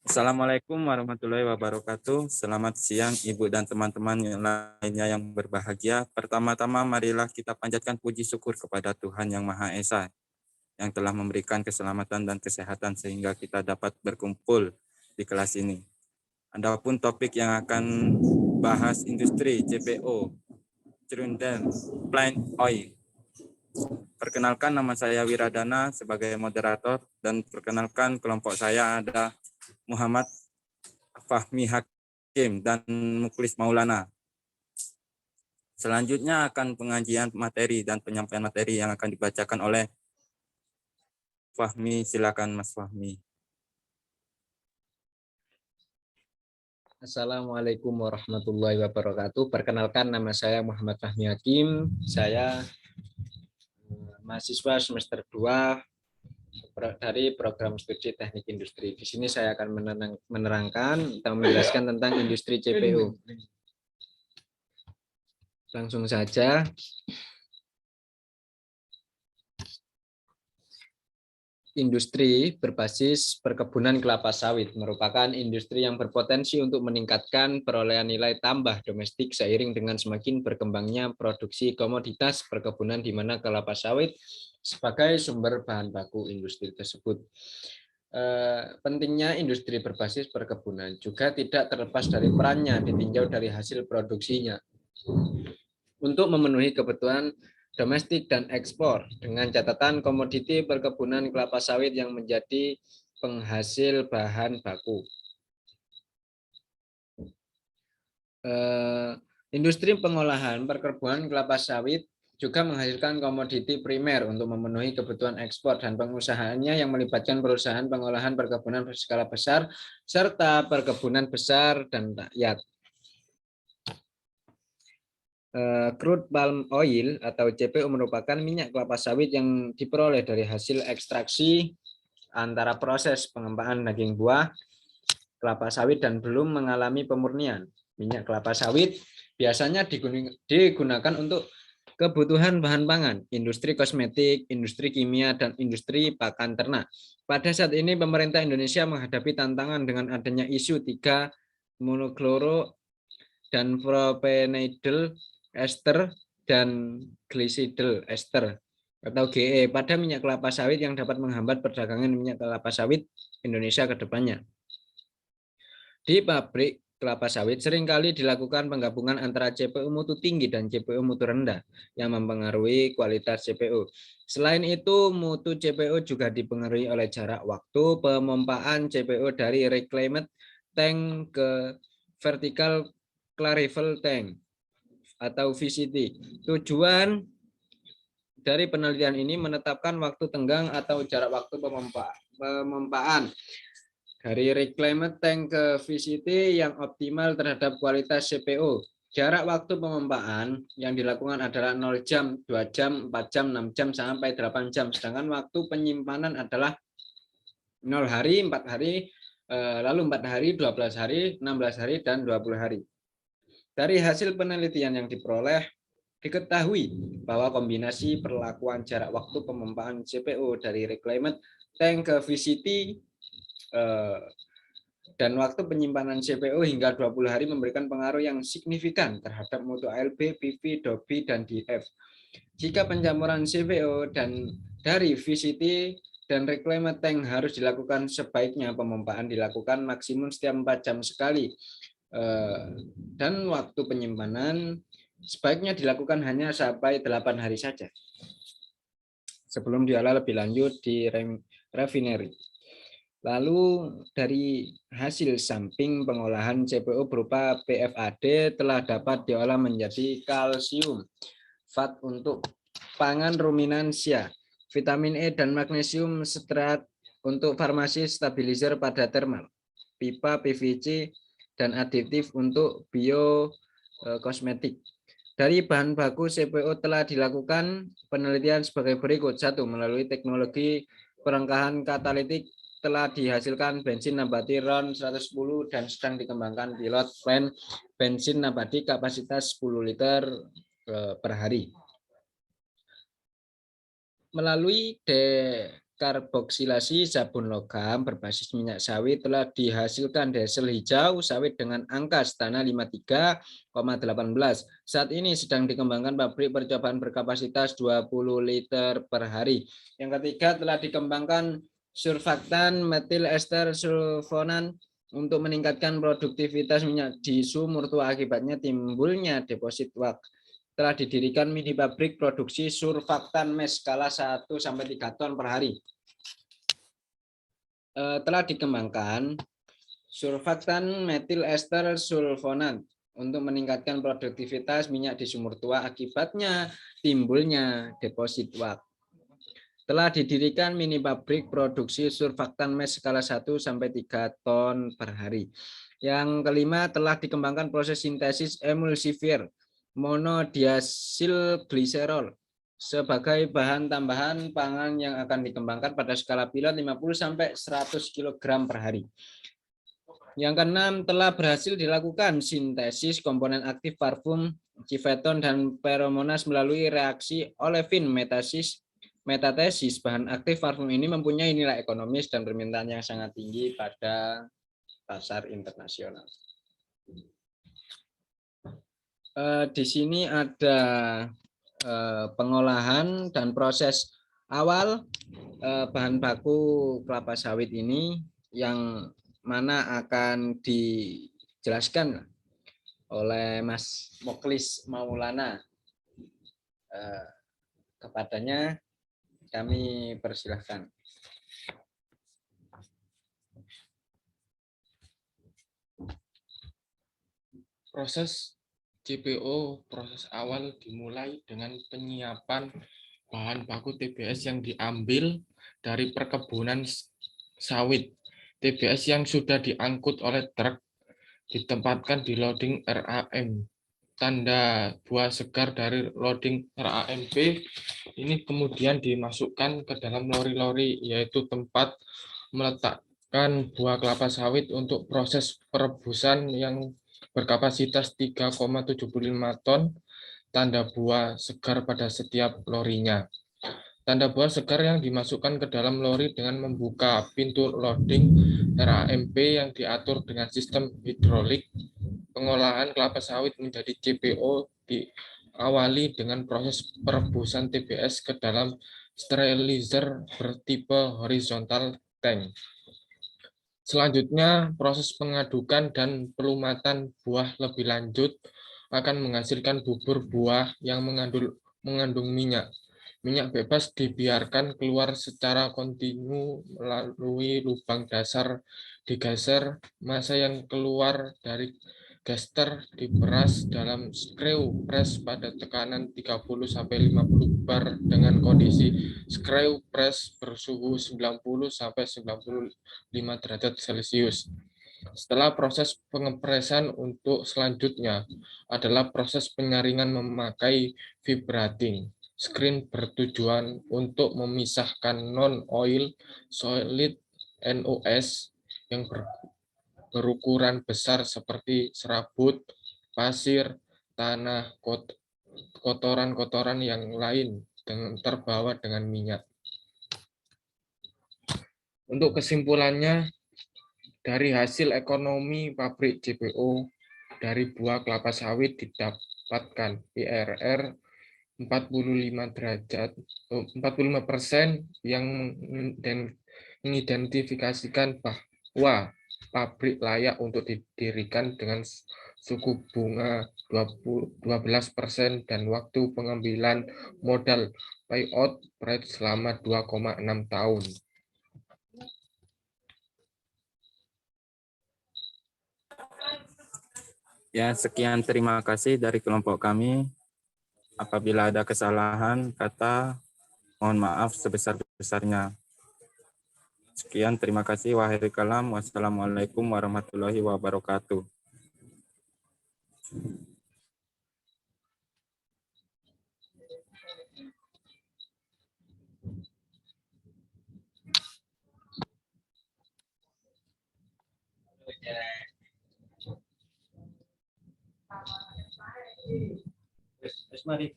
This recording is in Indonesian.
Assalamualaikum warahmatullahi wabarakatuh. Selamat siang Ibu dan teman-teman yang lainnya yang berbahagia. Pertama-tama marilah kita panjatkan puji syukur kepada Tuhan Yang Maha Esa yang telah memberikan keselamatan dan kesehatan sehingga kita dapat berkumpul di kelas ini. Adapun topik yang akan bahas industri CPO, Cirundan Plant Oil. Perkenalkan, nama saya Wiradana sebagai moderator dan perkenalkan kelompok saya ada Muhammad Fahmi Hakim dan Muklis Maulana. Selanjutnya akan pengajian materi dan penyampaian materi yang akan dibacakan oleh Fahmi. Silakan Mas Fahmi. Assalamualaikum warahmatullahi wabarakatuh. Perkenalkan, nama saya Muhammad Fahmi Hakim. Saya mahasiswa semester 2 dari program studi teknik industri. Di sini saya akan menerangkan atau menjelaskan tentang industri CPO. Langsung saja. Industri berbasis perkebunan kelapa sawit merupakan industri yang berpotensi untuk meningkatkan perolehan nilai tambah domestik seiring dengan semakin berkembangnya produksi komoditas perkebunan di mana kelapa sawit sebagai sumber bahan baku industri tersebut. Pentingnya industri berbasis perkebunan juga tidak terlepas dari perannya ditinjau dari hasil produksinya untuk memenuhi kebutuhan domestik dan ekspor dengan catatan komoditi perkebunan kelapa sawit yang menjadi penghasil bahan baku. Industri pengolahan perkebunan kelapa sawit juga menghasilkan komoditi primer untuk memenuhi kebutuhan ekspor dan pengusahaannya yang melibatkan perusahaan pengolahan perkebunan berskala besar serta perkebunan besar dan rakyat. Crude palm oil atau CPO merupakan minyak kelapa sawit yang diperoleh dari hasil ekstraksi antara proses pengembang daging buah kelapa sawit dan belum mengalami pemurnian. Minyak kelapa sawit biasanya digunakan untuk kebutuhan bahan pangan, industri kosmetik, industri kimia, dan industri pakan ternak. Pada saat ini pemerintah Indonesia menghadapi tantangan dengan adanya isu 3 monokloro dan propenedyl ester dan glicidal ester atau GE pada minyak kelapa sawit yang dapat menghambat perdagangan minyak kelapa sawit Indonesia ke depannya. Di pabrik kelapa sawit seringkali dilakukan penggabungan antara CPO mutu tinggi dan CPO mutu rendah yang mempengaruhi kualitas CPO. Selain itu, mutu CPO juga dipengaruhi oleh jarak waktu pemompaan CPO dari reclaimed tank ke vertical clarified tank atau VCT. Tujuan dari penelitian ini menetapkan waktu tenggang atau jarak waktu pemompaan dari reclaimed tank ke VCT yang optimal terhadap kualitas CPO. Jarak waktu pemompaan yang dilakukan adalah 0 jam, 2 jam, 4 jam, 6 jam, sampai 8 jam. Sedangkan waktu penyimpanan adalah 0 hari, 4 hari, lalu 4 hari, 12 hari, 16 hari, dan 20 hari. Dari hasil penelitian yang diperoleh, diketahui bahwa kombinasi perlakuan jarak waktu pemompaan CPO dari reclaimed tank ke VCT dan waktu penyimpanan CPO hingga 20 hari memberikan pengaruh yang signifikan terhadap mutu ALB, PV, DOBI, dan DF. Jika pencampuran CPO dan dari VCT dan reclaimed tank harus dilakukan, sebaiknya pemompaan dilakukan maksimum setiap 4 jam sekali. Dan waktu penyimpanan sebaiknya dilakukan hanya sampai 8 hari saja sebelum diolah lebih lanjut di refinery. Lalu dari hasil samping pengolahan CPO berupa PFAD telah dapat diolah menjadi kalsium, fat untuk pangan ruminansia, vitamin E dan magnesium sitrat untuk farmasi stabilizer pada thermal, pipa PVC, dan aditif untuk biokosmetik. Dari bahan baku CPO telah dilakukan penelitian sebagai berikut. 1. Melalui teknologi perengkahan katalitik telah dihasilkan bensin nabati RON 110 dan sedang dikembangkan pilot plant bensin nabati kapasitas 10 liter per hari. Melalui karboksilasi sabun logam berbasis minyak sawit telah dihasilkan diesel hijau sawit dengan angka setana 53,18. Saat ini sedang dikembangkan pabrik percobaan berkapasitas 20 liter per hari. Yang ketiga, telah dikembangkan surfaktan metil ester sulfonan untuk meningkatkan produktivitas minyak di sumur tua, akibatnya timbulnya deposit wak. Telah didirikan mini pabrik produksi surfaktan mes skala 1-3 ton per hari. Telah dikembangkan surfaktan metil ester sulfonat untuk meningkatkan produktivitas minyak di sumur tua, akibatnya timbulnya deposit wak. Telah didirikan mini pabrik produksi surfaktan mes skala 1-3 ton per hari. Yang kelima, telah dikembangkan proses sintesis emulsifier monodiasil gliserol sebagai bahan tambahan pangan yang akan dikembangkan pada skala pilot 50-100 kg per hari. Yang keenam, telah berhasil dilakukan sintesis komponen aktif parfum, civeton, dan feromonas melalui reaksi olefin metatesis. Bahan aktif parfum ini mempunyai nilai ekonomis dan permintaan yang sangat tinggi pada pasar internasional. Di sini ada pengolahan dan proses awal bahan baku kelapa sawit ini, yang mana akan dijelaskan oleh Mas Moklis Maulana. Kepadanya kami persilahkan. Proses CPO, proses awal dimulai dengan penyiapan bahan baku TBS yang diambil dari perkebunan sawit. TBS yang sudah diangkut oleh truk ditempatkan di loading RAM. Tanda buah segar dari loading RAMP ini kemudian dimasukkan ke dalam lori-lori, yaitu tempat meletakkan buah kelapa sawit untuk proses perebusan yang berkapasitas 3,75 ton tanda buah segar pada setiap lorinya. Tanda buah segar yang dimasukkan ke dalam lori dengan membuka pintu loading RAMP yang diatur dengan sistem hidrolik. Pengolahan kelapa sawit menjadi CPO diawali dengan proses perebusan TBS ke dalam sterilizer bertipe horizontal tank. Selanjutnya, proses pengadukan dan pelumatan buah lebih lanjut akan menghasilkan bubur buah yang mengandung minyak. Minyak bebas dibiarkan keluar secara kontinu melalui lubang dasar digeser. Massa yang keluar dari gester diperas dalam screw press pada tekanan 30-50 bar dengan kondisi screw press bersuhu 90-95 derajat Celcius. Setelah proses pengepresan, untuk selanjutnya adalah proses penyaringan memakai vibrating screen bertujuan untuk memisahkan non-oil solid NOS yang berukuran besar seperti serabut, pasir, tanah, kotoran-kotoran yang lain terbawa dengan minyak. Untuk kesimpulannya, dari hasil ekonomi pabrik CPO dari buah kelapa sawit didapatkan IRR 45% yang mengidentifikasikan bahwa pabrik layak untuk didirikan dengan suku bunga 12% dan waktu pengambilan modal payout rate selama 2,6 tahun. Ya, sekian terima kasih dari kelompok kami. Apabila ada kesalahan kata, mohon maaf sebesar-besarnya. Sekian, terima kasih. Wahai kalam, wassalamualaikum warahmatullahi wabarakatuh. Mari